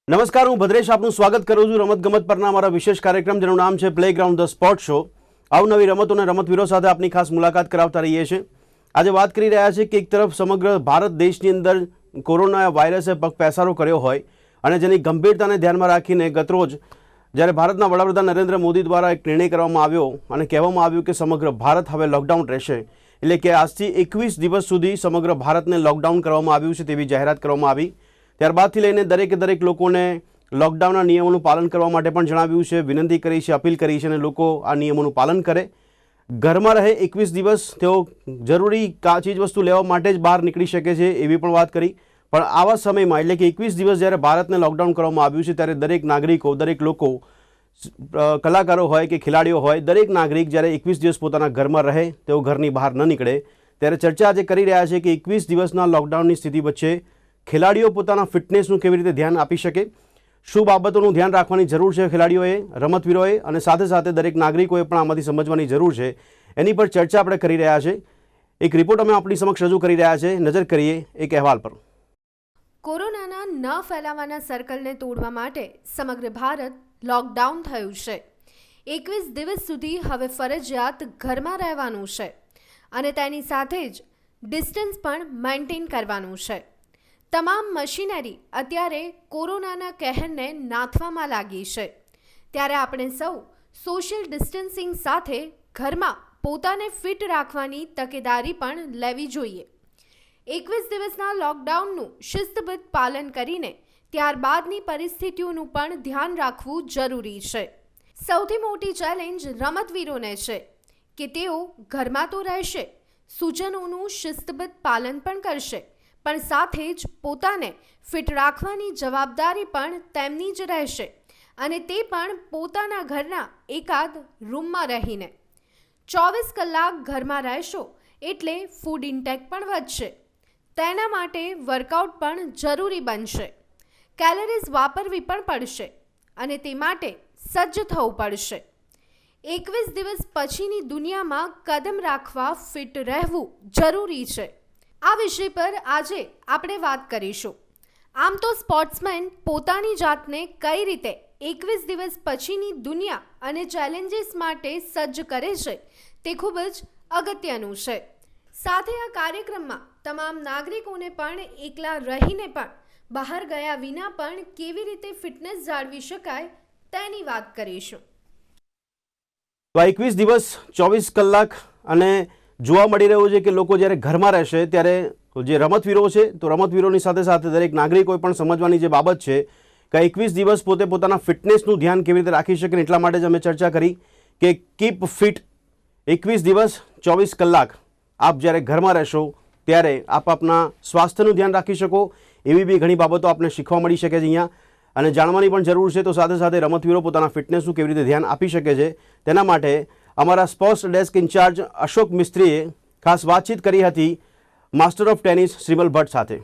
નમસ્કાર, હું ભદ્રેશ આપનું સ્વાગત કરું છું રમતગમત પરના અમારા વિશેષ કાર્યક્રમ જેનું નામ છે પ્લેગ્રાઉન્ડ ધ સ્પોર્ટ શો. અવનવી રમતો અને રમતવીરો સાથે આપની ખાસ મુલાકાત કરાવતા રહીએ છીએ. આજે વાત કરી રહ્યા છે કે એક તરફ સમગ્ર ભારત દેશની અંદર કોરોના વાયરસે પગપેસારો કર્યો હોય અને જેની ગંભીરતાને ધ્યાનમાં રાખીને ગતરોજ જ્યારે ભારતના વડાપ્રધાન નરેન્દ્ર મોદી દ્વારા એક નિર્ણય કરવામાં આવ્યો અને કહેવામાં આવ્યું કે સમગ્ર ભારત હવે લોકડાઉન રહેશે, એટલે કે આજથી 21 દિવસ સુધી સમગ્ર ભારતને લોકડાઉન કરવામાં આવ્યું છે તેવી જાહેરાત કરવામાં આવી. ત્યારબાદથી લઈને દરેક લોકોને લોકડાઉનના નિયમોનું પાલન કરવા માટે પણ જણાવ્યું છે, વિનંતી કરી છે, અપીલ કરી છે અને લોકો આ નિયમોનું પાલન કરે, ઘરમાં રહે. 21 દિવસ તેઓ જરૂરી ચીજ વસ્તુ લેવા માટે જ બહાર નીકળી શકે છે એવી પણ વાત કરી. પણ આવા સમયમાં એટલે કે 21 દિવસ જ્યારે ભારતને લોકડાઉન કરવામાં આવ્યું છે ત્યારે દરેક નાગરિકો, દરેક લોકો, કલાકારો હોય કે ખેલાડીઓ હોય, દરેક નાગરિક જ્યારે 21 દિવસ પોતાના ઘરમાં રહે, તેઓ ઘરની બહાર ન નીકળે. ત્યારે ચર્ચા આજે કરી રહ્યા છે કે 21 દિવસના લોકડાઉનની સ્થિતિ વચ્ચે ખેલાડીઓ પોતાના ફિટનેસનું કેવી રીતે ધ્યાન આપી શકે, શું બાબતોનું ધ્યાન રાખવાની જરૂર છે ખેલાડીઓએ, રમતવીરોએ અને સાથે સાથે દરેક નાગરિકોએ પણ આમાંથી સમજવાની જરૂર છે, એની પર ચર્ચા આપણે કરી રહ્યા છે. એક રિપોર્ટ અમે આપણી સમક્ષ રજૂ કરી રહ્યા છે. નજર કરીએ એક અહેવાલ પર. કોરોનાના ન ફેલાવાના સર્કલને તોડવા માટે સમગ્ર ભારત લોકડાઉન થયું છે. 21 દિવસ સુધી હવે ફરજિયાત ઘરમાં રહેવાનું છે અને તેની સાથે જ ડિસ્ટન્સ પણ મેન્ટેન કરવાનું છે. તમામ મશીનરી અત્યારે કોરોનાના કહેરને નાથવામાં લાગી છે. ત્યારે આપણે સૌ સોશિયલ ડિસ્ટન્સિંગ સાથે ઘરમાં પોતાને ફિટ રાખવાની તકેદારી પણ લેવી જોઈએ. 21 દિવસના લોકડાઉનનું શિસ્તબદ્ધ પાલન કરીને ત્યારબાદની પરિસ્થિતિઓનું પણ ધ્યાન રાખવું જરૂરી છે. સૌથી મોટી ચેલેન્જ રમતવીરોને છે કે તેઓ ઘરમાં તો રહેશે, સૂચનોનું શિસ્તબદ્ધ પાલન પણ કરશે, પણ સાથે જ પોતાને ફિટ રાખવાની જવાબદારી પણ તેમની જ રહેશે અને તે પણ પોતાના ઘરના એકાદ રૂમમાં રહીને. 24 કલાક ઘરમાં રહેશો એટલે ફૂડ ઇન્ટેક પણ વધશે, તેના માટે વર્કઆઉટ પણ જરૂરી બનશે, કેલરીઝ વાપરવી પણ પડશે અને તે માટે સજ્જ થવું પડશે. 21 દિવસ પછીની દુનિયામાં કદમ રાખવા ફિટ રહેવું જરૂરી છે. આ વિષય પર આજે આપણે વાત કરીશું. આમ તો સ્પોર્ટ્સમેન પોતાની જાતને કઈ રીતે 21 દિવસ પછીની દુનિયા અને ચેલેન્જીસ માટે સજ્જ કરે છે તે ખૂબ જ અગત્યનું છે. સાથે આ કાર્યક્રમમાં તમામ નાગરિકોને પણ એકલા રહીને પણ બહાર ગયા વિના પણ કેવી રીતે ફિટનેસ જાળવી શકાય તેની વાત કરીશું. 21 દિવસ 24 કલાક અને જોવા મળી રહ્યું છે કે લોકો જ્યારે ઘરમાં રહેશે ત્યારે જે રમતવીરો છે તો રમતવીરોની સાથે સાથે દરેક નાગરિકોએ પણ સમજવાની જે બાબત છે કે 21 દિવસ પોતે પોતાના ફિટનેસનું ધ્યાન કેવી રીતે રાખી શકે. એટલા માટે જ અમે ચર્ચા કરી કે કીપ ફિટ. 21 દિવસ 24 કલાક આપ જ્યારે ઘરમાં રહેશો ત્યારે આપ આપના સ્વાસ્થ્યનું ધ્યાન રાખી શકો, એવી બી ઘણી બાબતો આપને શીખવા મળી શકે છે અહીંયા અને જાણવાની પણ જરૂર છે. તો સાથે સાથે રમતવીરો પોતાના ફિટનેસનું કેવી રીતે ધ્યાન આપી શકે છે તેના માટે અમારા સ્પોર્ટ્સ ડેસ્ક ઇન્ચાર્જ અશોક મિસ્ત્રીએ ખાસ વાતચીત કરી હતી માસ્ટર ઓફ ટેનિસ શ્રીમલ ભટ્ટ સાથે.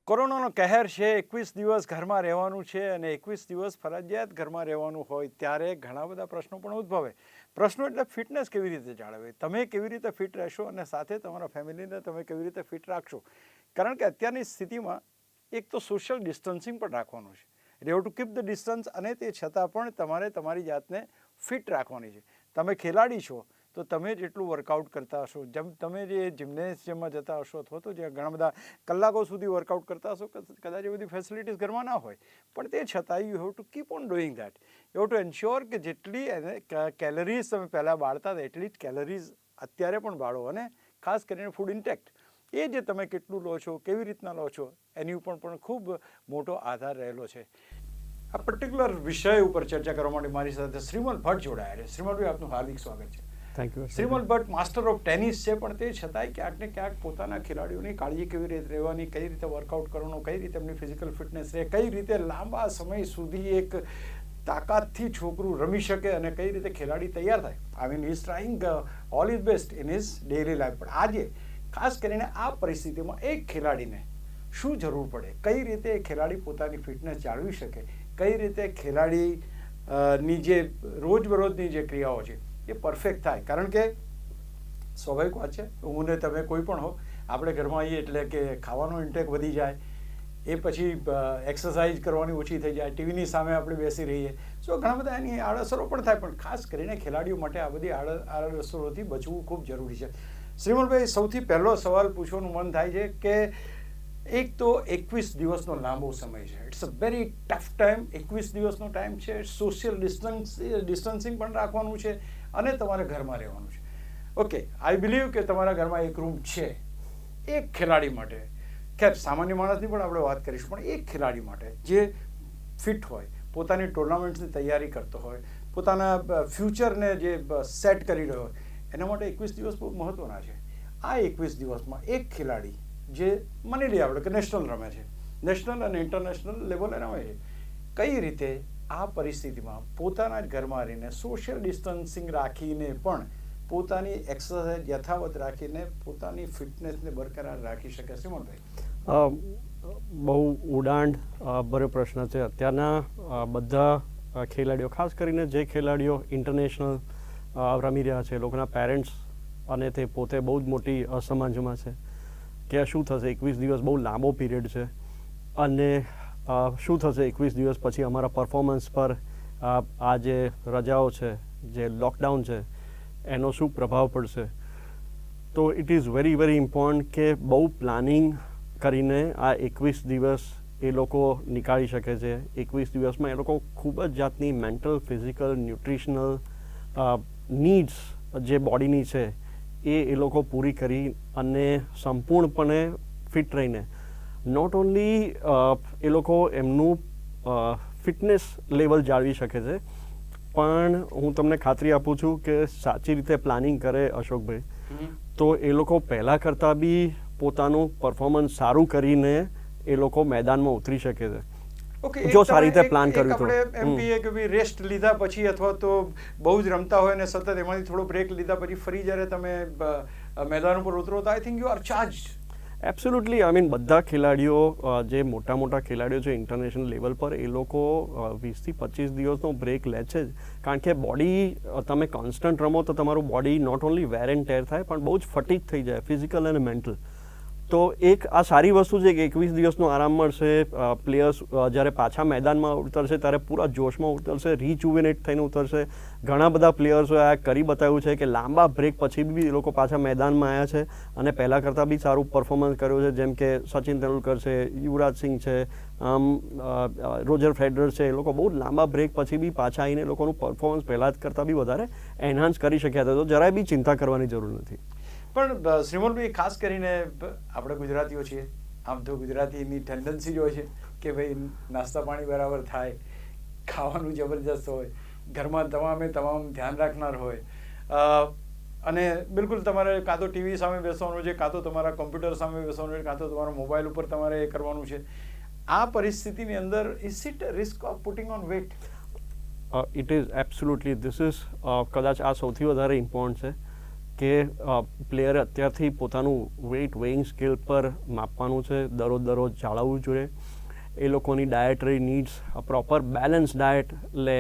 કોરોનાનો કહેર છે, 21 દિવસ ઘરમાં રહેવાનું છે અને 21 દિવસ ફરજિયાત ઘરમાં રહેવાનું હોય ત્યારે ઘણા બધા પ્રશ્નો પણ ઉદ્ભવે. પ્રશ્નો એટલે ફિટનેસ કેવી રીતે જાળવે, તમે કેવી રીતે ફિટ રહેશો અને સાથે તમારા ફેમિલીને તમે કેવી રીતે ફિટ રાખશો. કારણ કે અત્યારની સ્થિતિમાં એક તો સોશિયલ ડિસ્ટન્સિંગ પણ રાખવાનું છે. You have to keep the distance અને તે છતાં પણ તમારે તમારી જાતને ફિટ રાખવાની છે. તમે ખેલાડી છો તો તમે જેટલું વર્કઆઉટ કરતા હશો, જેમ તમે જે જિમ્નેશિયમમાં જતા હશો અથવા તો જે ઘણા બધા કલાકો સુધી વર્કઆઉટ કરતા હશો, કદાચ એ બધી ફેસિલિટીઝ ઘરમાં ના હોય, પણ તે છતાં you have to keep on doing that. You have two ensure કે જેટલી કેલરીઝ તમે પહેલાં બાળતા હતા એટલી જ કેલરીઝ અત્યારે પણ બાળો અને ખાસ કરીને ફૂડ ઇન્ટેક્ટ એ જે તમે કેટલું લો છો, કેવી રીતના લો છો એની ઉપર પણ ખૂબ મોટો આધાર રહેલો છે. આ પર્ટિક્યુલર વિષય ઉપર ચર્ચા કરવા માટે મારી સાથે શ્રીમલ ભટ્ટ જોડાયા છે. શ્રીમલભાઈ, આપનું હાર્દિક સ્વાગત છે. Thank you. Shrimal Bhatt master of tennis છે, પણ તે છતાંય ક્યાંક ને ક્યાંક પોતાના ખેલાડીઓની કાળજી કેવી રીતે રહેવાની, કઈ રીતે વર્કઆઉટ કરવાનું, કઈ રીતે એમની ફિઝિકલ ફિટનેસ રહે, કઈ રીતે લાંબા સમય સુધી એક તાકાતથી છોકરું રમી શકે અને કઈ રીતે ખેલાડી તૈયાર થાય. I mean is trying all is best in his daily life. પણ આજે ખાસ કરીને આ પરિસ્થિતિમાં એક ખેલાડીને શું જરૂર પડે, કઈ રીતે ખેલાડી પોતાની ફિટનેસ જાળવી શકે, કઈ રીતે ખેલાડીની જે રોજબરોજની જે ક્રિયાઓ છે એ પરફેક્ટ થાય. કારણ કે સ્વાભાવિક વાત છે, હું ને તમે કોઈ પણ હો, આપણે ઘરમાં આવીએ એટલે કે ખાવાનો ઇન્ટેક વધી જાય, એ પછી એક્સરસાઇઝ કરવાની ઓછી થઈ જાય, ટીવીની સામે આપણે બેસી રહીએ. સો ઘણા બધા એની આડઅસરો પણ થાય, પણ ખાસ કરીને ખેલાડીઓ માટે આ બધી આડઅસરોથી બચવું ખૂબ જરૂરી છે. શ્રીમલભાઈ, સૌથી પહેલો સવાલ પૂછવાનું મન થાય છે કે એક તો 21 દિવસનો લાંબો સમય છે. It's a very tough time. 21 દિવસનો ટાઈમ છે. સોશિયલ ડિસ્ટન્સિંગ પણ રાખવાનું છે અને તમારે ઘરમાં રહેવાનું છે. ઓકે, આઈ બિલીવ કે તમારા ઘરમાં એક રૂમ છે. એક ખેલાડી માટે, ખેર સામાન્ય માણસની પણ આપણે વાત કરીશું, પણ એક ખેલાડી માટે જે ફિટ હોય, પોતાની ટુર્નામેન્ટ્સની તૈયારી કરતો હોય, પોતાના ફ્યુચરને જે સેટ કરી રહ્યો હોય, એના માટે 21 દિવસ બહુ મહત્ત્વના છે. આ 21 દિવસમાં એક ખેલાડી જે માની લઈએ આપણે કે નેશનલ રમે છે, નેશનલ અને ઇન્ટરનેશનલ લેવલે રમે છે, કઈ રીતે આ પરિસ્થિતિમાં પોતાના જ ઘરમાં રહીને સોશિયલ ડિસ્ટન્સિંગ રાખીને પણ પોતાની એક્સરસાઇઝ યથાવત રાખીને પોતાની ફિટનેસને બરકરાર રાખી શકે? શ્રીમલભાઈ, બહુ ઉડાણ ભર્યો પ્રશ્ન છે. અત્યારના બધા ખેલાડીઓ, ખાસ કરીને જે ખેલાડીઓ ઇન્ટરનેશનલ રમી રહ્યા છે, એ લોકોના પેરેન્ટ્સ અને તે પોતે બહુ જ મોટી અસમંજમાં છે કે શું થશે. 21 દિવસ બહુ લાંબો પીરિયડ છે અને શું થશે 21 દિવસ પછી અમારા પરફોર્મન્સ પર આ જે રજાઓ છે, જે લોકડાઉન છે, એનો શું પ્રભાવ પડશે. તો it is very very important કે બહુ પ્લાનિંગ કરીને આ 21 દિવસ એ લોકો નીકાળી શકે છે. 21 દિવસમાં એ લોકો ખૂબ જ જાતની મેન્ટલ, ફિઝિકલ, ન્યુટ્રિશનલ નીડ્સ જે બોડીની છે એ લોકો પૂરી કરી અને સંપૂર્ણપણે ફિટ રહીને નોટ ઓન્લી એ લોકો એમનું ફિટનેસ લેવલ જાળવી શકે છે, પણ હું તમને ખાતરી આપું છું કે સાચી રીતે પ્લાનિંગ કરે અશોકભાઈ, તો એ લોકો પહેલાં કરતાં બી પોતાનું પરફોર્મન્સ સારું કરીને એ લોકો મેદાનમાં ઉતરી શકે છે. ઓકે, જો સારી રીતે પ્લાન કર્યું તો આપણે એમ કહીએ કે ભાઈ રેસ્ટ લીધા પછી અથવા તો બહુ જ રમતા હોય ને સતત એમાંથી થોડો બ્રેક લીધા પછી ફરી જ્યારે તમે મેદાન ઉપર ઉતરો તો I think you are charged. Absolutely. I mean બધા ખેલાડીઓ જે મોટા મોટા ખેલાડીઓ છે ઇન્ટરનેશનલ લેવલ પર, એ લોકો 20 થી 25 દિવસનો બ્રેક લે છે જ. કારણ કે બોડી, તમે કોન્સ્ટન્ટ રમો તો તમારું body not only wear and tear થાય, પણ બહુ જ ફટીગ થઈ જાય, ફિઝિકલ અને મેન્ટલ. તો એક આ સારી વસ્તુ છે કે 21 દિવસનો આરામ મળશે. પ્લેયર્સ જ્યારે પાછા મેદાનમાં ઉતરશે ત્યારે પૂરા જોશમાં ઉતરશે, રિજુવિનેટ થઈને ઉતરશે. ઘણા બધા પ્લેયર્સોએ આ કરી બતાવ્યું છે કે લાંબા બ્રેક પછી બી એ લોકો પાછા મેદાનમાં આવ્યા છે અને પહેલાં કરતાં બી સારું પરફોર્મન્સ કર્યું છે. જેમ કે સચિન તેંડુલકર છે, યુવરાજ સિંહ છે, રોજર ફેડરર છે. એ લોકો બહુ લાંબા બ્રેક પછી બી પાછા આવીને એ લોકોનું પરફોર્મન્સ પહેલાં કરતાં બી વધારે એન્હાન્સ કરી શક્યા હતા. તો જરાય બી ચિંતા કરવાની જરૂર નથી. પણ શ્રીમલભાઈ, ખાસ કરીને આપણે ગુજરાતીઓ છીએ, આમ તો ગુજરાતીની ટેન્ડન્સી જ હોય છે કે ભાઈ નાસ્તા પાણી બરાબર થાય, ખાવાનું જબરજસ્ત હોય, ઘરમાં તમામ ધ્યાન રાખનાર હોય અને બિલકુલ તમારે કાં તો ટીવી સામે બેસવાનું છે, કાં તો તમારા કોમ્પ્યુટર સામે બેસવાનું છે, કાં તો તમારા મોબાઈલ ઉપર તમારે એ કરવાનું છે. આ પરિસ્થિતિની અંદર is it risk of putting on weight? It is absolutely. This is કદાચ આ સૌથી વધારે ઇમ્પોર્ટન્ટ છે કે પ્લેયરે અત્યારથી પોતાનું વેઇટ વેઇંગ સ્કેલ પર માપવાનું છે, દરરોજ જાળવવું જોઈએ. એ લોકોની dietary needs proper balance diet લે,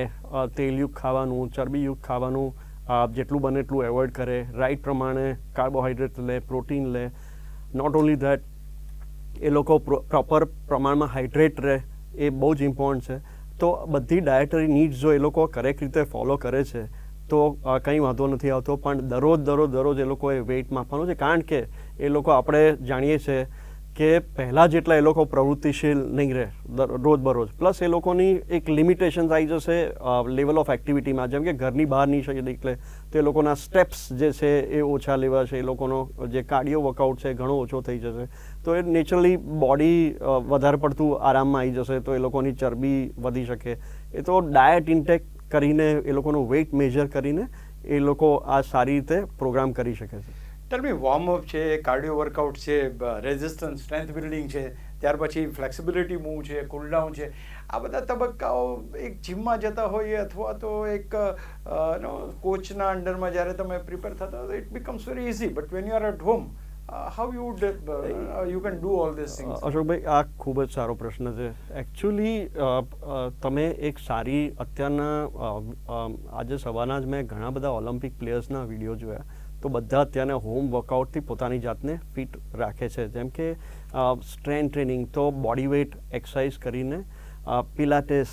તેલયુક્ત ખાવાનું, ચરબીયુક્ત ખાવાનું જેટલું બને એટલું એવોઇડ કરે, રાઈટ પ્રમાણે કાર્બોહાઈડ્રેટ લે, પ્રોટીન લે. નોટ ઓન્લી ધેટ, એ લોકો પ્રોપર પ્રમાણમાં હાઇડ્રેટ રહે, એ બહુ જ ઇમ્પોર્ટન્ટ છે. તો બધી ડાયટરી નીડ્સ જો એ લોકો કરેક્ટ રીતે ફોલો કરે છે તો કંઈ વાંધો નથી આવતો. પણ દરરોજ એ લોકોએ વેઇટ માપવાનું છે. કારણ કે એ લોકો, આપણે જાણીએ છીએ કે પહેલાં જેટલા એ લોકો પ્રવૃત્તિશીલ નહીં રહે રોજબરોજ. પ્લસ એ લોકોની એક લિમિટેશન્સ આવી જશે લેવલ ઓફ એક્ટિવિટીમાં. જેમ કે ઘરની બહાર નહીં શકે નીકળે તો એ લોકોના સ્ટેપ્સ જે છે એ ઓછા લેવા છે, એ લોકોનો જે કાર્ડિયો વર્કઆઉટ છે ઘણો ઓછો થઈ જશે. તો એ નેચરલી બોડી વધારે પડતું આરામમાં આવી જશે, તો એ લોકોની ચરબી વધી શકે. એ તો ડાયટ ઇન્ટેક કરીને, એ લોકોનું વેઇટ મેજર કરીને એ લોકો આ સારી રીતે પ્રોગ્રામ કરી શકે છે. ટેલ મી, વોર્મઅપ છે, કાર્ડિયો વર્કઆઉટ છે, રેઝિસ્ટન્સ સ્ટ્રેન્થ બિલ્ડિંગ છે, ત્યાર પછી ફ્લેક્સિબિલિટી મૂવ છે, કુલડાઉન છે, આ બધા તબક્કાઓ એક જીમમાં જતા હોઈએ અથવા તો એક કોચના અંડરમાં જ્યારે તમે પ્રિપેર થતા હો, it becomes very easy. But when you are at home, how you can do all these things? અશોકભાઈ, આ ખૂબ જ સારો પ્રશ્ન છે. એકચ્યુઅલી તમે એક સારી, અત્યારના આજે સવારના જ મેં ઘણા બધા ઓલિમ્પિક પ્લેયર્સના વિડીયો જોયા, તો બધા અત્યારના હોમ વર્કઆઉટથી પોતાની જાતને ફિટ રાખે છે. જેમ કે સ્ટ્રેન્થ ટ્રેનિંગ, તો બોડી વેઇટ એક્સરસાઇઝ કરીને પિલાટેસ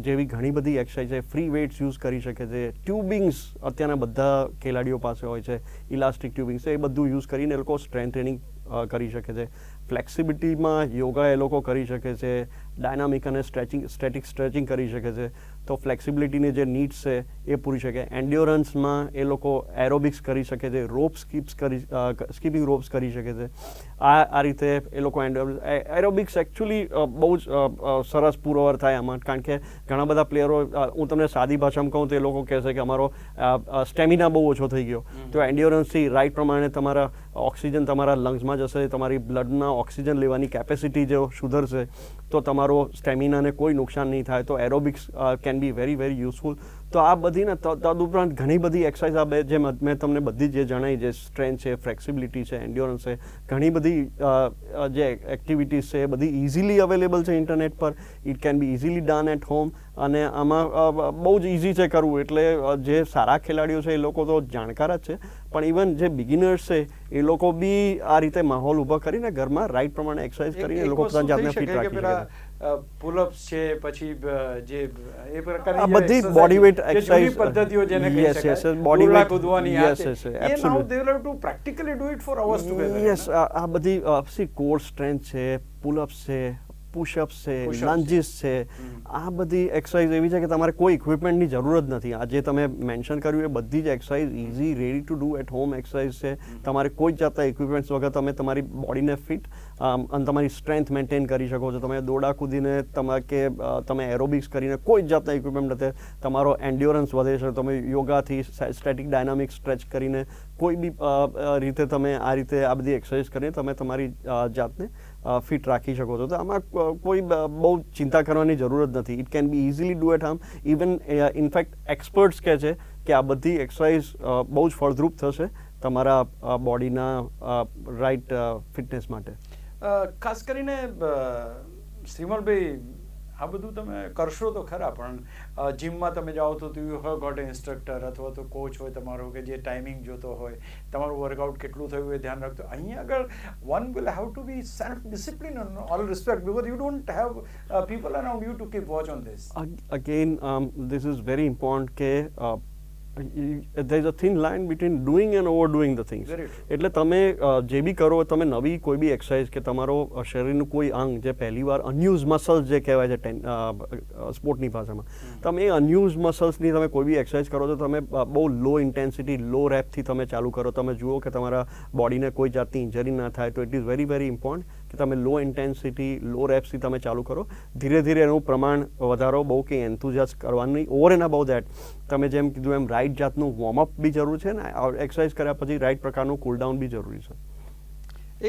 જેવી ઘણી બધી એક્સરસાઇઝ છે, ફ્રી વેઇટ્સ યુઝ કરી શકે છે, ટ્યુબિંગ્સ અત્યારના બધા ખેલાડીઓ પાસે હોય છે, ઇલાસ્ટિક ટ્યુબિંગ્સ એ બધું યુઝ કરીને એ લોકો સ્ટ્રેન્થ ટ્રેનિંગ કરી શકે છે. ફ્લેક્સિબિલિટીમાં યોગા એ લોકો કરી શકે છે, ડાયનામિક અને સ્ટેટિક સ્ટ્રેચિંગ કરી શકે છે, તો ફ્લેક્સિબિલિટીની જે નીડ્સ છે એ પૂરી શકે. એન્ડ્યોરન્સમાં એ લોકો એરોબિક્સ કરી શકે છે, સ્કીપિંગ રોપ્સ કરી શકે છે. આ રીતે એ લોકો એરોબિક્સ એકચ્યુઅલી બહુ જ સરસ પુરવાર થાય આમાં, કારણ કે ઘણા બધા પ્લેયરો, હું તમને સાદી ભાષામાં કહું તો એ લોકો કહેશે કે અમારો સ્ટેમિના બહુ ઓછો થઈ ગયો. તો એન્ડ્યોરન્સથી રાઇટ પ્રમાણે તમારા ઓક્સિજન તમારા લંગ્સમાં જશે, તમારી બ્લડમાં ઓક્સિજન લેવાની કેપેસિટી જો સુધરશે તો તમારો સ્ટેમિનાને કોઈ નુકસાન નહીં થાય. તો aerobics can be very very useful. તો આ બધી ને તદુપરાંત ઘણી બધી એક્સરસાઇઝ જે મેં તમને બધી જે જણાવી, જે સ્ટ્રેન્થ છે, ફ્લેક્સિબિલિટી છે, એન્ડ્યોરન્સ છે, ઘણી બધી જે એક્ટિવિટીઝ છે એ બધી ઇઝીલી અવેલેબલ છે ઇન્ટરનેટ પર. It can be easily done at home, અને આમાં બહુ જ ઇઝી છે કરવું. એટલે જે સારા ખેલાડીઓ છે એ લોકો તો જાણકાર જ છે, પણ ઇવન જે બિગિનર્સ છે એ લોકો બી આ રીતે માહોલ ઊભો કરીને ઘરમાં રાઇટ પ્રમાણે એક્સરસાઇઝ કરીને એ લોકો પોતાની જાતને ફિટ રાખી શકે. પુલઅપ્સ છે, પછી જે એ પ્રકારની આ બધી બોડી વેઇટ એક્સરસાઇઝ પદ્ધતિઓ જેને કહી શકાય, બોડી દોરડા વેઇટ કૂદવાની, યસ આ યસ તે. એ now they will have to practically do it for hours together. Yes, આ બધી કોર સ્ટ્રેન્થ છે, પુલઅપ્સ છે, પુશઅપ્સ છે, લંજીસ છે, આ બધી એક્સરસાઇઝ એવી છે કે તમારે કોઈ ઇક્વિપમેન્ટની જરૂર જ નથી. આ જે તમે મેન્શન કર્યું એ બધી જ exercise easy ready to do at home exercise છે. તમારે કોઈ જ જાતના ઇક્વિપમેન્ટ્સ વગર તમે તમારી બોડીને ફિટ અને તમારી સ્ટ્રેન્થ મેન્ટેન કરી શકો છો. તમે દોડા કૂદીને તમે એરોબિક્સ કરીને કોઈ જ જાતના ઇક્વિપમેન્ટ નથી, તમારો એન્ડ્યોરન્સ વધે છે. તમે યોગાથી સ્ટેટિક ડાયનામિક સ્ટ્રેચ કરીને કોઈ બી રીતે તમે આ રીતે આ બધી એક્સરસાઇઝ કરીને તમે તમારી જાતને ફિટ રાખી શકો છો. તો આમાં કોઈ બહુ ચિંતા કરવાની જરૂર જ નથી. It can be easily do at home. Even in fact experts કહે છે કે આ બધી એક્સરસાઇઝ બહુ જ ફળદ્રુપ થશે તમારા બોડીના રાઇટ ફિટનેસ માટે. ખાસ કરીને શ્રીમલભાઈ, આ બધું તમે કરશો તો ખરા, પણ જીમમાં તમે જાઓ તો you have got a instructor અથવા તો કોચ હોય તમારો, કે જે ટાઈમિંગ જોતો હોય, તમારું વર્કઆઉટ કેટલું થયું એ ધ્યાન રાખતો. અહીંયા આગળ one will have to be self discipline on all respect, because you don't have people around you to keep watch on this. Again, this is very important કે there is a thin line between doing and overdoing the things. Very true. એટલે તમે જે બી કરો, તમે નવી કોઈ બી exercise કે તમારો શરીરનું કોઈ અંગ જે પહેલીવાર અનયુઝ મસલ્સ જે કહેવાય છે સ્પોર્ટની ભાષામાં, તમે એ અનયુઝ મસલ્સની તમે કોઈ બી એક્સરસાઇઝ કરો તો તમે બહુ લો ઇન્ટેન્સિટી, લો રેપથી તમે ચાલુ કરો. તમે જુઓ કે તમારા બોડીને કોઈ જાતની ઇન્જરી ના થાય. તો it is very very important કે તમે લો ઇન્ટેન્સિટી, લો રેપ્સથી તમે ચાલુ કરો. ધીરે ધીરે એનું પ્રમાણ વધારો, બહુ કંઈ એન્થુઝિયાસ્ટ કરવાનું નહીં. ઓવર એન્ડ અબાઉટ દેટ તમે જેમ કીધું એમ રાઇટ જાતનું વોર્મઅપ બી જરૂર છે ને એક્સરસાઇઝ કર્યા પછી રાઇટ પ્રકારનું કુલડાઉન બી જરૂરી છે.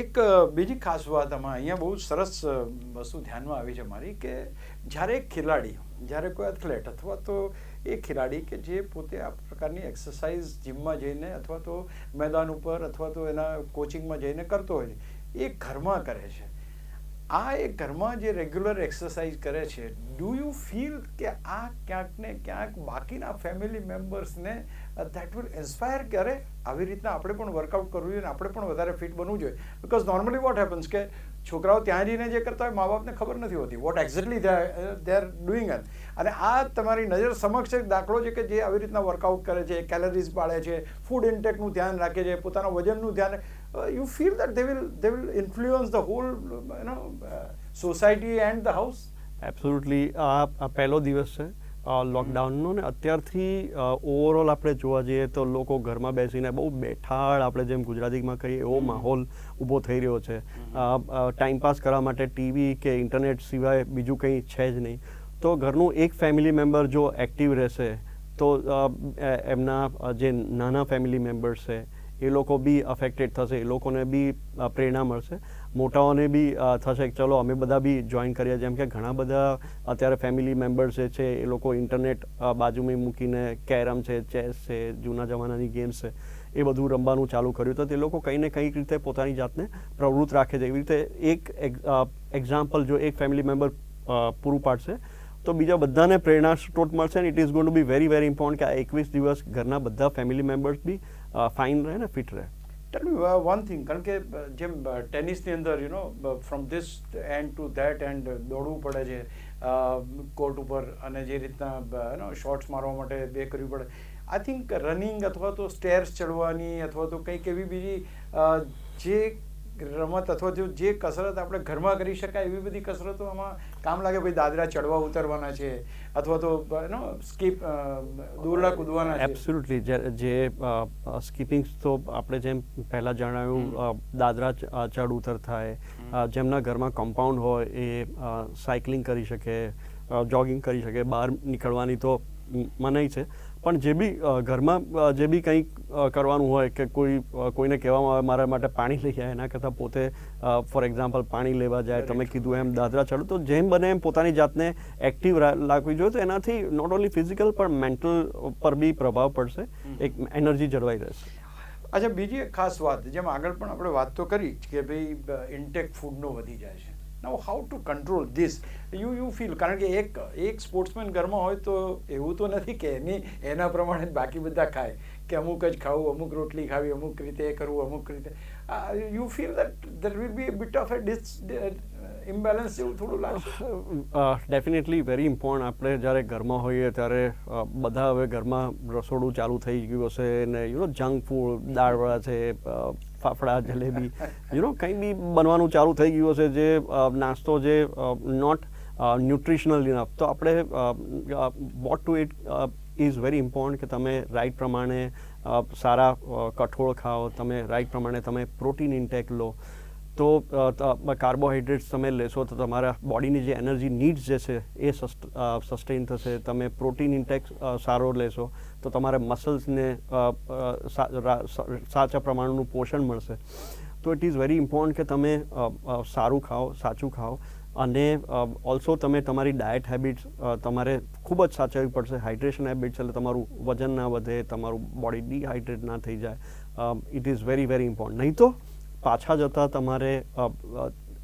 એક બીજી ખાસ વાત આમાં અહીંયા બહુ સરસ વસ્તુ ધ્યાનમાં આવી છે મારી, કે જ્યારે એક ખેલાડી, જ્યારે કોઈ એથ્લેટ અથવા તો એ ખેલાડી કે જે પોતે આ પ્રકારની એક્સરસાઇઝ જીમમાં જઈને અથવા તો મેદાન ઉપર અથવા તો એના કોચિંગમાં જઈને કરતો હોય છે, એ ઘરમાં કરે છે. આ એક ઘરમાં જે રેગ્યુલર એક્સરસાઇઝ કરે છે, ડુ યુ ફીલ કે આ ક્યાંક ને ક્યાંક બાકીના ફેમિલી મેમ્બર્સને દેટ વિલ ઇન્સ્પાયર કરે આવી રીતના આપણે પણ વર્કઆઉટ કરવું જોઈએ અને આપણે પણ વધારે ફિટ બનવું જોઈએ? બિકોઝ નોર્મલી વોટ હેપન્સ કે છોકરાઓ ત્યાં જઈને જે કરતા હોય મા બાપને ખબર નથી હોતી what exactly they are doing at. અને આ તમારી નજર સમક્ષ એક દાખલો છે કે જે આવી રીતના વર્કઆઉટ કરે છે, કેલરીઝ પાળે છે, ફૂડ ઇન્ટેકનું ધ્યાન રાખે છે, પોતાના વજનનું ધ્યાન. You feel that they will influence the whole society and the house? Absolutely. આ પહેલો દિવસ છે લોકડાઉનનો, ને અત્યારથી ઓવરઓલ આપણે જોવા જઈએ તો લોકો ઘરમાં બેસીને બહુ બેઠાડ, આપણે જેમ ગુજરાતીમાં કહીએ એવો માહોલ ઊભો થઈ રહ્યો છે. ટાઈમપાસ કરવા માટે ટીવી કે ઇન્ટરનેટ સિવાય બીજું કંઈ છે જ નહીં. તો ઘરનું એક ફેમિલી મેમ્બર જો એક્ટિવ રહેશે તો એમના જે નાના ફેમિલી મેમ્બર્સ છે એ લોકો બી અફેક્ટેડ થશે, એ લોકોને બી પ્રેરણા મળશે. મોટાઓને બી થશે કે ચલો અમે બધા બી જોઈન કરીએ. જેમ કે ઘણા બધા અત્યારે ફેમિલી મેમ્બર્સ જે છે એ લોકો ઇન્ટરનેટ બાજુમાં મૂકીને કેરમ છે, ચેસ છે, જૂના જમાનાની ગેમ્સ છે, એ બધું રમવાનું ચાલુ કર્યું. તો તે લોકો કંઈ ને કંઈક રીતે પોતાની જાતને પ્રવૃત્ત રાખે છે. એવી રીતે એક એક્ઝામ્પલ જો એક ફેમિલી મેમ્બર પૂરું પાડશે તો બીજા બધાને પ્રેરણા સ્ત્રોત મળશે. અને it is going to be very very important કે આ 21 દિવસ ઘરના બધા ફેમિલી મેમ્બર્સ બી ફાઇન રહે ને ફિટ રહે. ટેલ મી વન થિંગ, કારણ કે જેમ ટેનિસની અંદર from this and two that and દોડવું પડે છે કોર્ટ ઉપર, અને જે રીતના શોટ્સ મારવા માટે બે કરવી પડે, આઈ થિંક રનિંગ અથવા તો સ્ટેર્સ ચડવાની અથવા તો કંઈક એવી બીજી જે રમત અથવા તો જે કસરત આપણે ઘરમાં કરી શકાય એવી બધી કસરતો આમાં કામ લાગે. ભાઈ દાદરા ચડવા ઉતરવાના છે અથવા તો સ્કીપ દોરડા કૂદવાના છે. એબ્સોલ્યુટલી. જે સ્કીપિંગ તો આપણે જેમ પહેલાં જણાવ્યું દાદરા ચડ ઉતર થાય, જેમના ઘરમાં કમ્પાઉન્ડ હોય એ સાયકલિંગ કરી શકે, જોગિંગ કરી શકે, બહાર નીકળવાની તો મનાઈ છે. પણ જે બી ઘરમાં જે બી કંઈક કરવાનું હોય કે કોઈને કહેવામાં આવે મારા માટે પાણી લઈ જાય, એના કરતાં પોતે ફોર એક્ઝામ્પલ પાણી લેવા જાય, તમે કીધું એમ દાદરા ચડો, તો જેમ બને એમ પોતાની જાતને એક્ટિવ રાખવી જોઈએ. તો એનાથી નોટ ઓન્લી ફિઝિકલ પણ મેન્ટલ પર બી પ્રભાવ પડશે, એક એનર્જી જળવાઈ રહેશે. અચ્છા, બીજી એક ખાસ વાત, જેમ આગળ પણ આપણે વાત તો કરી કે ભાઈ ઇન્ટેક ફૂડનો વધી જાય છે. Now how to control this you feel, કારણ કે એક સ્પોર્ટ્સમેન ઘરમાં હોય તો એવું તો નથી કે એના પ્રમાણે બાકી બધા ખાય, કે અમુક જ ખાવું, અમુક રોટલી ખાવી, અમુક રીતે કરવું, અમુક રીતે you feel that there will be bit of A imbalance જેવું થોડું લાગશે. Definitely very important. આપણે જ્યારે ઘરમાં હોઈએ ત્યારે બધા હવે ઘરમાં રસોડું ચાલુ થઈ ગયું હશે ને જંક ફૂડ, દાળવડા છે, ફાફડા, જલેબી, કંઈ બી બનવાનું ચાલુ થઈ ગયું હશે, જે નાસ્તો જે નોટ ન્યુટ્રિશનલ ઇનફ. તો આપણે vote two it is very important કે તમે રાઈટ પ્રમાણે સારા કઠોળ ખાઓ, તમે રાઈટ પ્રમાણે તમે પ્રોટીન ઇન્ટેક લો. તો કાર્બોહાઈડ્રેટ્સ તમે લેશો તો તમારા બોડીની જે એનર્જી નીડ્સ જે છે એ સસ્ટેન થશે. તમે પ્રોટીન ઇન્ટેક સારો લેશો તો તમારા મસલ્સને સાચા પ્રમાણનું પોષણ મળશે. તો ઇટ ઇઝ વેરી ઇમ્પોર્ટન્ટ કે તમે સારું ખાઓ, સાચું ખાઓ. અને ઓલ્સો તમે તમારી ડાયટ હેબિટ્સ તમારે ખૂબ જ સાચવવી પડશે. હાઇડ્રેશન હેબિટ્સ, એટલે તમારું વજન ના વધે, તમારું બોડી ડિહાઇડ્રેટ ના થઈ જાય. It is very very important. નહીં તો પાછા જતાં તમારે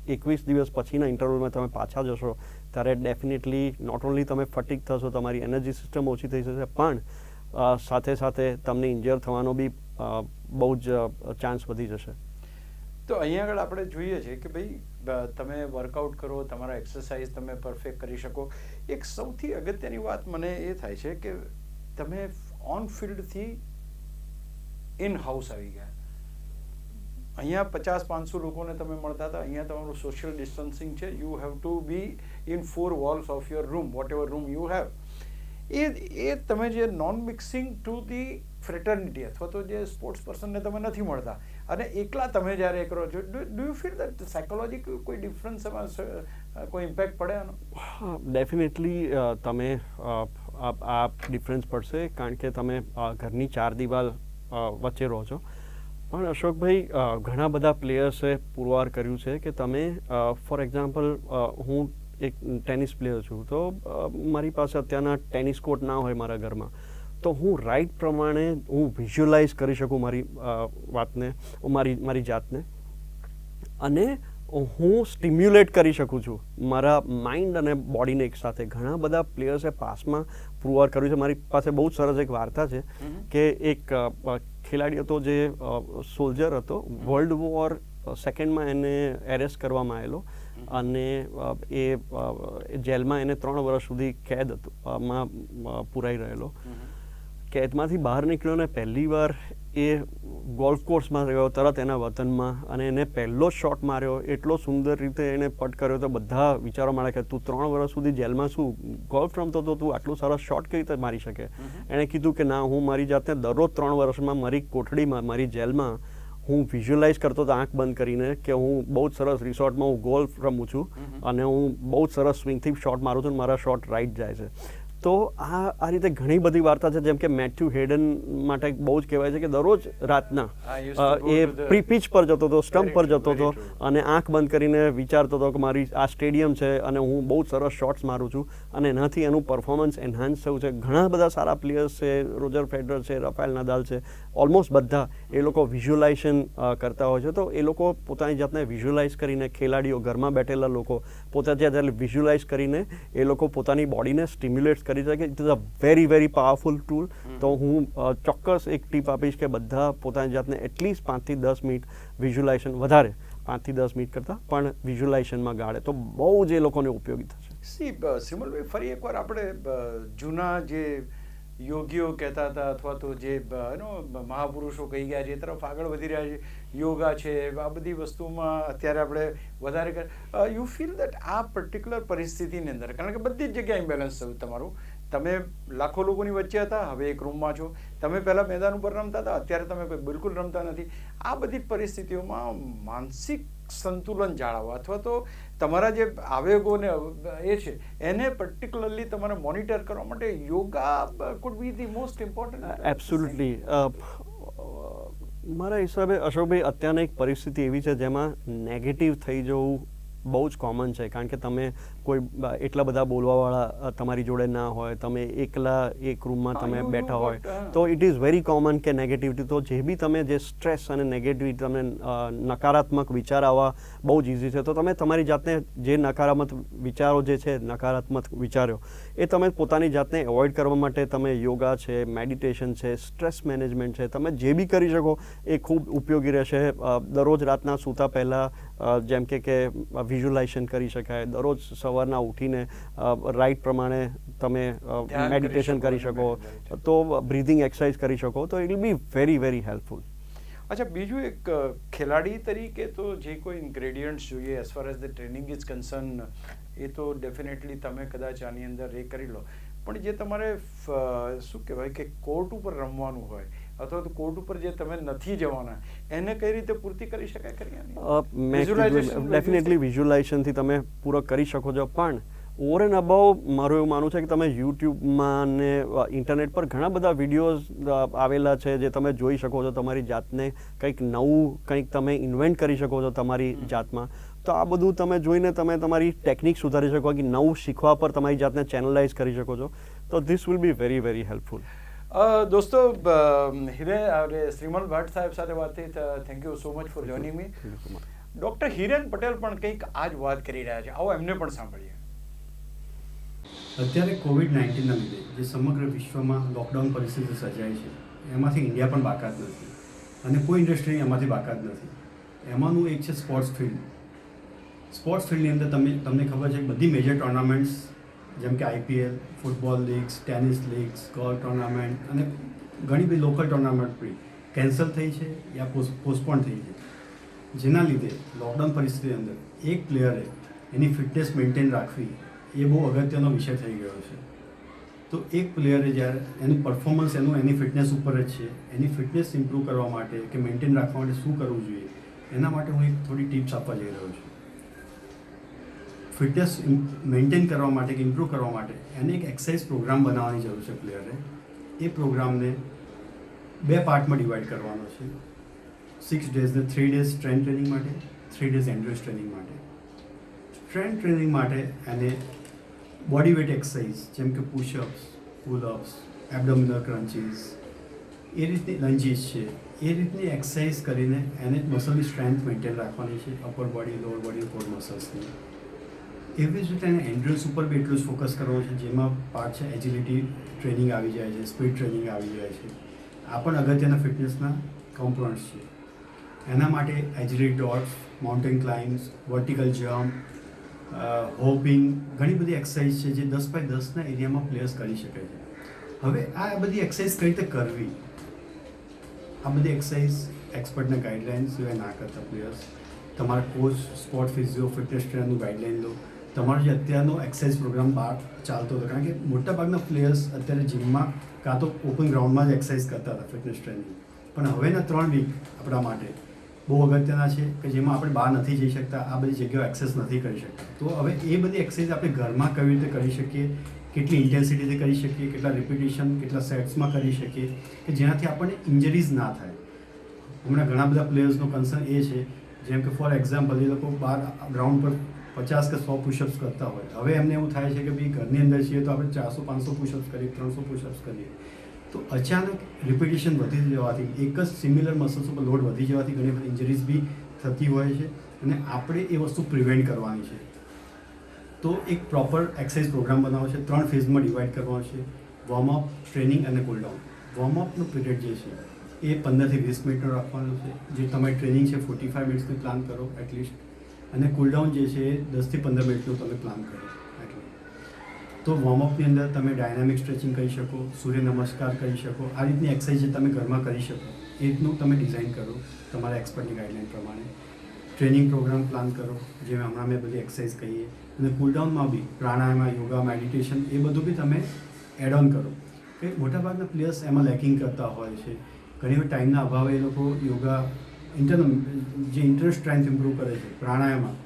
21 દિવસ પછીના ઇન્ટરવલમાં તમે પાછા જશો ત્યારે ડેફિનેટલી નોટ ઓન્લી તમે ફટીક થશો, તમારી એનર્જી સિસ્ટમ ઓછી થઈ જશે, પણ સાથે સાથે તમને ઇન્જર થવાનો બી બહુ જ ચાન્સ વધી જશે. તો અહીંયા આગળ આપણે જોઈએ છે કે ભાઈ તમે વર્કઆઉટ કરો, તમારા એક્સરસાઇઝ તમે પરફેક્ટ કરી શકો. એક સૌથી અગત્યની વાત મને એ થાય છે કે તમે ઓન ફિલ્ડથી ઇન હાઉસ આવી ગયા. અહીંયા 50-500 લોકોને તમે મળતા હતા, અહીંયા તમારું સોશિયલ ડિસ્ટન્સિંગ છે. You have to be in 4 walls of your room, whatever room you have. એ તમે જે non mixing to the fraternity અથવા તો જે સ્પોર્ટ્સ પર્સનને તમે નથી મળતા અને એકલા તમે જ્યારે કરો છો, do you feel that psychological કોઈ ડિફરન્સ એમાં કોઈ ઇમ્પેક્ટ પડે આનો? ડેફિનેટલી તમે આ ડિફરન્સ પડશે, કારણ કે તમે ઘરની 4 દિવાલ વચ્ચે રહો છો. પણ અશોકભાઈ, ઘણા બધા પ્લેયર્સે પુરવાર કર્યું છે કે તમે ફોર એક્ઝામ્પલ હું એક ટેનિસ પ્લેયર છું, તો મારી પાસે અત્યારના ટેનિસ કોર્ટ ના હોય મારા ઘરમાં, તો હું રાઈટ પ્રમાણે હું વિઝ્યુઅલાઇઝ કરી શકું મારી વાતને, મારી જાતને, અને હું સ્ટિમ્યુલેટ કરી શકું છું મારા માઇન્ડ અને બોડીને એકસાથે. ઘણા બધા પ્લેયર્સે પાસમાં પુરવાર કર્યું છે. મારી પાસે બહુ જ સરસ એક વાર્તા છે કે એક ખેલાડી હતો જે સોલ્જર હતો. વર્લ્ડ વોર સેકન્ડમાં એને એરેસ્ટ કરવામાં આવેલો અને એ જેલમાં એને 3 વર્ષ સુધી કેદ માં પુરાઈ રહેલો. કેદમાંથી બહાર નીકળ્યો ને પહેલી વાર એ ગોલ્ફ કોર્સમાં ગયો તરત એના વતનમાં, અને એને પહેલો શોટ માર્યો, એટલો સુંદર રીતે એને પટ કર્યો તો બધા વિચારો મળે કે તું 3 વર્ષ સુધી જેલમાં શું ગોલ્ફ રમતો હતો, તું આટલું સરસ શોટ કેવી રીતે મારી શકે? એણે કીધું કે ના, હું મારી જાતને દરરોજ 3 વર્ષમાં મારી કોઠડીમાં, મારી જેલમાં હું વિઝ્યુઅલાઇઝ કરતો હતો આંખ બંધ કરીને કે હું બહુ જ સરસ રિસોર્ટમાં હું ગોલ્ફ રમું છું અને હું બહુ જ સરસ સ્વિંગથી શોટ મારું છું અને મારા શોટ રાઈટ જાય છે. તો આ રીતે ઘણી બધી વાર્તા છે. જેમ કે મેથ્યુ હેડન માટે બહુ જ કહેવાય છે કે દરરોજ રાતના એ પિચ પર જતો હતો, સ્ટમ્પ પર જતો હતો અને આંખ બંધ કરીને વિચારતો હતો કે મારી આ સ્ટેડિયમ છે અને હું બહુ સરસ શોટ્સ મારું છું, અને એનાથી એનું પરફોર્મન્સ એન્હાન્સ થયું છે. ઘણા બધા સારા પ્લેયર્સ છે, રોજર ફેડરર છે, રાફેલ નડાલ છે, ઓલમોસ્ટ બધા એ લોકો વિઝ્યુઅલાઇઝેશન કરતા હોય છે. તો એ લોકો પોતાની જાતને વિઝ્યુઅલાઇઝ કરીને, ખેલાડીઓ ઘરમાં બેઠેલા લોકો પોતે જ્યારે વિઝ્યુઅલાઇઝ કરીને એ લોકો પોતાની બોડીને સ્ટિમ્યુલેટ કરી કરી શકે. It is a very very powerful tool. તો હું ચોક્કસ એક ટીપ આપીશ કે બધા પોતાની જાતને એટલીસ્ટ 5 થી 10 મિનિટ વિઝ્યુલાઇઝેશન, વધારે 5 થી 10 મિનિટ કરતાં પણ વિઝ્યુલાઇઝેશનમાં ગાળે તો બહુ જ એ લોકોને ઉપયોગી થશે. શ્રીમલભાઈ, ફરી એકવાર આપણે જૂના જે યોગીઓ કહેતા હતા અથવા તો જે મહાપુરુષો કહી ગયા છે એ તરફ આગળ વધી રહ્યા છે, યોગા છે, આ બધી વસ્તુમાં અત્યારે આપણે વધારે યુ ફીલ દેટ આ પર્ટિક્યુલર પરિસ્થિતિની અંદર, કારણ કે બધી જ જગ્યાએ ઇમ્બેલેન્સ થયું તમારું, તમે લાખો લોકોની વચ્ચે હતા, હવે એક રૂમમાં છો, તમે પહેલાં મેદાન ઉપર રમતા હતા, અત્યારે તમે કોઈ બિલકુલ રમતા નથી. આ બધી પરિસ્થિતિઓમાં માનસિક સંતુલન જાળવવા અથવા તો તમારા જે આવેગોને એ છે એને પર્ટિક્યુલરલી તમારે મોનિટર કરવા માટે yoga food B the most important. Absolutely. મારા હિસાબે અશોકભાઈ, અત્યારની એક પરિસ્થિતિ એવી છે જેમાં નેગેટિવ થઈ જવું બહુ જ કોમન છે, કારણ કે તમે કોઈ એટલા બધા બોલવાવાળા તમારી જોડે ના હોય, તમે એકલા એક રૂમમાં તમે બેઠા હોય, તો ઇટ ઇઝ વેરી કોમન કે નેગેટિવિટી, તો જે બી તમે જે સ્ટ્રેસ અને નેગેટિવિટી, તમને નકારાત્મક વિચાર આવવા બહુ જ ઇઝી છે. તો તમે તમારી જાતને જે નકારાત્મક વિચારો જે છે, નકારાત્મક વિચારો, એ તમે પોતાની જાતને એવોઇડ કરવા માટે તમે યોગા છે, મેડિટેશન છે, સ્ટ્રેસ મેનેજમેન્ટ છે, તમે જે બી કરી શકો એ ખૂબ ઉપયોગી રહેશે. દરરોજ રાતના સૂતા પહેલાં જેમ કે વિઝ્યુલાઇઝેશન કરી શકાય, દરરોજ સવારના ઉઠીને રાઈટ પ્રમાણે તમે મેડિટેશન કરી શકો, તો બ્રીધિંગ એક્સરસાઇઝ કરી શકો, તો it will be very very helpful. અચ્છા, બીજું એક ખેલાડી તરીકે તો જે કોઈ ઇન્ગ્રેડિયન્ટ્સ જોઈએ as far as the training is concern, એ તો ડેફિનેટલી તમે કદાચ આની અંદર એ કરી લો, પણ જે તમારે શું કહેવાય કે કોર્ટ ઉપર રમવાનું હોય અથવા તો કોર્ટ ઉપર જે તમે નથી જવાના, એને કઈ રીતે પૂર્તિ કરી શકાય ખરી? ડેફિનેટલી વિઝ્યુલાઇઝેશનથી તમે પૂરો કરી શકો છો, પણ ઓવર એન્ડ અબાઉ મારું એવું માનવું છે કે તમે યુટ્યુબમાં ને ઇન્ટરનેટ પર ઘણા બધા વિડીયોઝ આવેલા છે જે તમે જોઈ શકો છો, તમારી જાતને કંઈક નવું કંઈક તમે ઇન્વેન્ટ કરી શકો છો તમારી જાતમાં. તો આ બધું તમે જોઈને તમે તમારી ટેકનિક સુધારી શકો, કે નવું શીખવા પર તમારી જાતને ચેનલાઇઝ કરી શકો છો. તો this will be very very helpful. દોસ્તો, હિરેન શ્રીમલ ભટ્ટ સાહેબ સાથે વાત થઈ. Thank you so much for joining me. Doctor Hiren Patel પણ કંઈક આ જ વાત કરી રહ્યા છે, આવો એમને પણ સાંભળીએ. અત્યારે કોવિડ-19ના લીધે જે સમગ્ર વિશ્વમાં લોકડાઉન પરિસ્થિતિ સર્જાઈ છે, એમાંથી ઇન્ડિયા પણ બાકાત નથી અને કોઈ ઇન્ડસ્ટ્રી એમાંથી બાકાત નથી. એમાંનું એક છે સ્પોર્ટ્સ ફિલ્ડ. સ્પોર્ટ્સ ફિલ્ડની અંદર તમને ખબર છે બધી મેજર ટુર્નામેન્ટ્સ જેમ કે IPL, football leagues, tennis leagues, golf tournament અને ઘણી બધી લોકલ ટુર્નામેન્ટ બી કેન્સલ થઈ છે યા પોસ્ટપોન થઈ છે, જેના લીધે લોકડાઉન પરિસ્થિતિ અંદર એક પ્લેયરે એની ફિટનેસ મેન્ટેન રાખવી એ બહુ અગત્યનો વિષય થઈ ગયો છે. તો એક પ્લેયરે જ્યારે એનું પરફોર્મન્સ એની ફિટનેસ ઉપર જ છે, એની ફિટનેસ ઇમ્પ્રૂવ કરવા માટે કે મેન્ટેન રાખવા માટે શું કરવું જોઈએ, એના માટે હું એક થોડી ટિપ્સ આપવા જઈ રહ્યો છું. ફિટનેસ મેન્ટેન કરવા માટે કે ઇમ્પ્રૂવ કરવા માટે એને એક એક્સરસાઇઝ પ્રોગ્રામ બનાવવાની જરૂર છે પ્લેયરે. એ પ્રોગ્રામને 2 પાર્ટમાં ડિવાઈડ કરવાનો છે. 6 ડેઝને 3 ડેઝ સ્ટ્રેન્થ ટ્રેનિંગ માટે, 3 ડેઝ એન્ડ્યોરન્સ ટ્રેનિંગ માટે. સ્ટ્રેન્થ ટ્રેનિંગ માટે એને બોડી વેટ એક્સરસાઇઝ જેમ કે પુશઅપ્સ, પુલઅપ્સ, એબડોમિનલ ક્રન્ચીસ, એ રીતની લંજીસ છે, એ રીતની એક્સરસાઇઝ કરીને એને મસલની સ્ટ્રેન્થ મેન્ટેન રાખવાની છે, upper body, lower body, core મસલ્સની. એવી જ રીતે એને એન્ડ્યોરન્સ ઉપર બી એટલું જ ફોકસ કરવો છે, જેમાં પાર્ટ છે એજિલિટી ટ્રેનિંગ આવી જાય છે, સ્પીડ ટ્રેનિંગ આવી જાય છે. આ પણ અગત્યના ફિટનેસના કમ્પોનન્ટ્સ છે. એના માટે agility dots, mountain climbs, vertical jump, hopping, ઘણી બધી એક્સરસાઇઝ છે જે 10x10ના એરિયામાં પ્લેયર્સ કરી શકે છે. હવે આ બધી એક્સરસાઇઝ કઈ રીતે કરવી, આ બધી એક્સરસાઇઝ એક્સપર્ટના ગાઈડલાઇન્સ સિવાય ના કરતા પ્લેયર્સ. તમારા કોચ, સ્પોર્ટ ફિઝિયો, ફિટનેસ ટ્રેનરનું ગાઈડલાઇન લો. તમારો જે અત્યારનો એક્સરસાઇઝ પ્રોગ્રામ બહાર ચાલતો હતો, કારણ કે મોટાભાગના પ્લેયર્સ અત્યારે જિમમાં કાં તો ઓપન ગ્રાઉન્ડમાં જ એક્સરસાઇઝ કરતા હતા ફિટનેસ ટ્રેનિંગ, પણ હવેના 3 વીક આપણા માટે બહુ અગત્યના છે કે જેમાં આપણે બહાર નથી જઈ શકતા, આ બધી જગ્યાઓ એક્સેસ નથી કરી શકતા. તો હવે એ બધી એક્સરસાઇઝ આપણે ઘરમાં કેવી રીતે કરી શકીએ, કેટલી ઇન્ટેન્સિટીથી કરી શકીએ, કેટલા રિપીટેશન, કેટલા સેટ્સમાં કરી શકીએ કે જેનાથી આપણને ઇન્જરીઝ ના થાય. હમણાં ઘણા બધા પ્લેયર્સનો કન્સર્ન એ છે, જેમ કે ફોર એક્ઝામ્પલ એ લોકો બહાર ગ્રાઉન્ડ પર 50 કે 100 પુશઅપ્સ કરતા હોય, હવે એમને એવું થાય છે કે ભાઈ ઘરની અંદર છીએ તો આપણે 400-500 પુશઅપ્સ કરીએ, 300 પુશઅપ્સ કરીએ, તો અચાનક રિપીટેશન વધી જવાથી, એક જ સિમિલર મસલ્સ ઉપર લોડ વધી જવાથી ઘણી બધી ઇન્જરીઝ બી થતી હોય છે અને આપણે એ વસ્તુ પ્રિવેન્ટ કરવાની છે. તો એક પ્રોપર એક્સરસાઇઝ પ્રોગ્રામ બનાવવાનો છે, 3 ફેઝમાં ડિવાઈડ કરવાનો છે. વોર્મઅપ, ટ્રેનિંગ અને કુલડાઉન. વોર્મઅપનો પીરિયડ જે છે એ 15 થી 20 મિનિટનો રાખવાનો છે. જે તમારી ટ્રેનિંગ છે 45 મિનિટ્સની પ્લાન કરો એટલીસ્ટ, અને કુલડાઉન જે છે એ 10 થી 15 મિનિટનું તમે પ્લાન કરો એટલે. તો વોર્મઅપની અંદર તમે ડાયનામિક સ્ટ્રેચિંગ કરી શકો, સૂર્ય નમસ્કાર કરી શકો, આ રીતની એક્સરસાઇઝ જે તમે ઘરમાં કરી શકો એ રીતનું તમે ડિઝાઇન કરો તમારા એક્સપર્ટની ગાઈડલાઇન પ્રમાણે. ટ્રેનિંગ પ્રોગ્રામ પ્લાન કરો, જે હમણાં મેં બધી એક્સરસાઇઝ કહીએ. અને કુલડાઉનમાં બી પ્રાણાયામ, યોગા, મેડિટેશન એ બધું બી તમે એડ ઓન કરો. કે મોટાભાગના પ્લેયર્સ એમાં લેકિંગ કરતા હોય છે. ઘણી વાર ટાઈમના અભાવે એ લોકો યોગા ઇન્ટરનલ સ્ટ્રેન્થ ઇમ્પ્રૂવ કરે છે, પ્રાણાયામમાં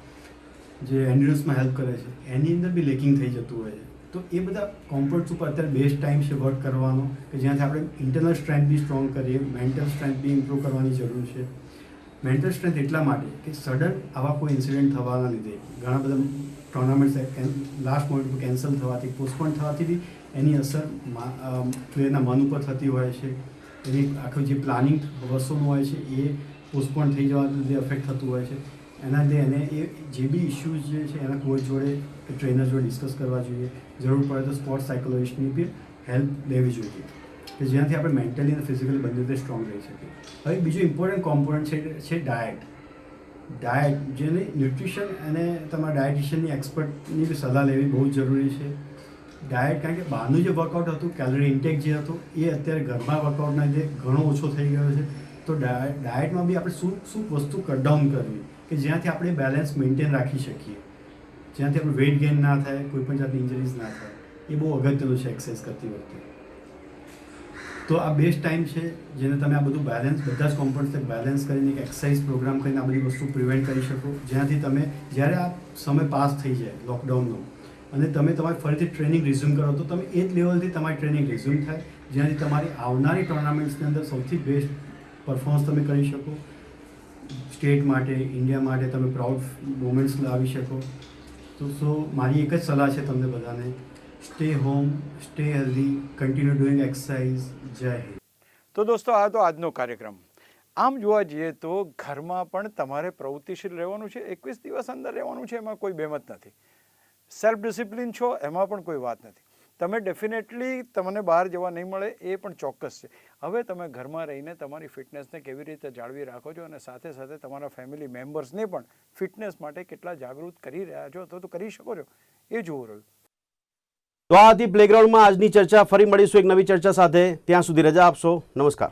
જે એન્ડ્યુરન્સમાં હેલ્પ કરે છે, એની અંદર બી લેકિંગ થઈ જતું હોય છે. તો એ બધા કોમ્પોનન્ટ્સ ઉપર અત્યારે બેસ્ટ ટાઈમ છે વર્ક કરવાનો, કે જ્યાંથી આપણે ઇન્ટરનલ સ્ટ્રેન્થ બી સ્ટ્રોંગ કરીએ, મેન્ટલ સ્ટ્રેન્થ બી ઇમ્પ્રૂવ કરવાની જરૂર છે. મેન્ટલ સ્ટ્રેન્થ એટલા માટે કે સડન આવા કોઈ ઇન્સિડન્ટ થવાના લીધે ઘણા બધા ટુર્નામેન્ટ્સ લાસ્ટ મોમેન્ટ પર કેન્સલ થવાથી, પોસ્ટપોન થવાથી બી એની અસર પ્લેયરના મન ઉપર થતી હોય છે. એની આખું જે પ્લાનિંગ વર્ષોનું હોય છે એ પોસ્ટપોન થઈ જવાના લીધે અફેક્ટ થતું હોય છે. એના લીધે એને એ જે બી ઇસ્યુઝ જે છે એના કોચ જોડે કે ટ્રેનર જોડે ડિસ્કસ કરવા જોઈએ. જરૂર પડે તો સ્પોર્ટ્સ સાયકોલોજીસ્ટની બી હેલ્પ લેવી જોઈએ, કે જેનાથી આપણે મેન્ટલી અને ફિઝિકલી બંને રીતે સ્ટ્રોંગ રહી શકીએ. હવે બીજું ઇમ્પોર્ટન્ટ કોમ્પોનન્ટ છે ડાયટ. જેને ન્યુટ્રિશન અને તમારા ડાયટિશિયનની એક્સપર્ટની બી સલાહ લેવી બહુ જ જરૂરી છે. ડાયટ, કારણ કે બહારનું જે વર્કઆઉટ હતું, કેલરી ઇન્ટેક જે હતો એ અત્યારે ઘરમાં વર્કઆઉટના લીધે ઘણો ઓછો થઈ ગયો છે. તો ડાયટમાં બી આપણે શું વસ્તુ કટ ડાઉન કરવી કે જેનાથી આપણે બેલેન્સ મેન્ટેન રાખી શકીએ, જેનાથી આપણે વેઇટ ગેઇન ના થાય, કોઈ પણ જાતની ઇન્જરીઝ ના થાય. એ બહુ અગત્યનું છે એક્સરસાઇઝ કરતી વખતે. તો આ બેસ્ટ ટાઈમ છે જેને તમે આ બધું બેલેન્સ, બધા જ કોમ્પોનન્ટ્સ બેલેન્સ કરીને એક એક્સરસાઇઝ પ્રોગ્રામ કરીને આ બધી વસ્તુ પ્રિવેન્ટ કરી શકો, જેનાથી તમે જ્યારે આ સમય પાસ થઈ જાય લોકડાઉનનો અને તમે તમારી ફરીથી ટ્રેનિંગ રિઝ્યુમ કરો તો તમે એ જ લેવલથી તમારી ટ્રેનિંગ રિઝ્યુમ થાય, જેનાથી તમારી આવનારી ટુર્નામેન્ટ્સની અંદર સૌથી બેસ્ટ પરફોર્મન્સ તમે કરી શકો. સ્ટેટ માટે, ઇન્ડિયા માટે તમે પ્રાઉડ મોમેન્ટ્સ લાવી શકો. તો મારી એક જ સલાહ છે તમને બધાને, stay home, stay healthy, continue doing exercise. જય હિન્દ. તો દોસ્તો, આ તો આજનો કાર્યક્રમ. આમ જોવા જઈએ તો ઘરમાં પણ તમારે પ્રવૃત્તિશીલ રહેવાનું છે. 21 દિવસ અંદર રહેવાનું છે, એમાં કોઈ બેમત નથી. સેલ્ફ ડિસિપ્લિન છો એમાં પણ કોઈ વાત નથી. તમે ડેફિનેટલી તમને બહાર જવા નહીં મળે એ પણ ચોક્કસ છે. હવે તમે ઘરમાં રહીને તમારી ફિટનેસને કેવી રીતે જાળવી રાખો છો અને સાથે સાથે તમારા ફેમિલી મેમ્બર્સને પણ ફિટનેસ માટે કેટલા જાગૃત કરી રહ્યા છો તો કરી શકો છો એ જોવું રહ્યું. તો આ હતી પ્લેગ્રાઉન્ડમાં આજની ચર્ચા. ફરી મળીશું એક નવી ચર્ચા સાથે. ત્યાં સુધી રજા આપશો. નમસ્કાર.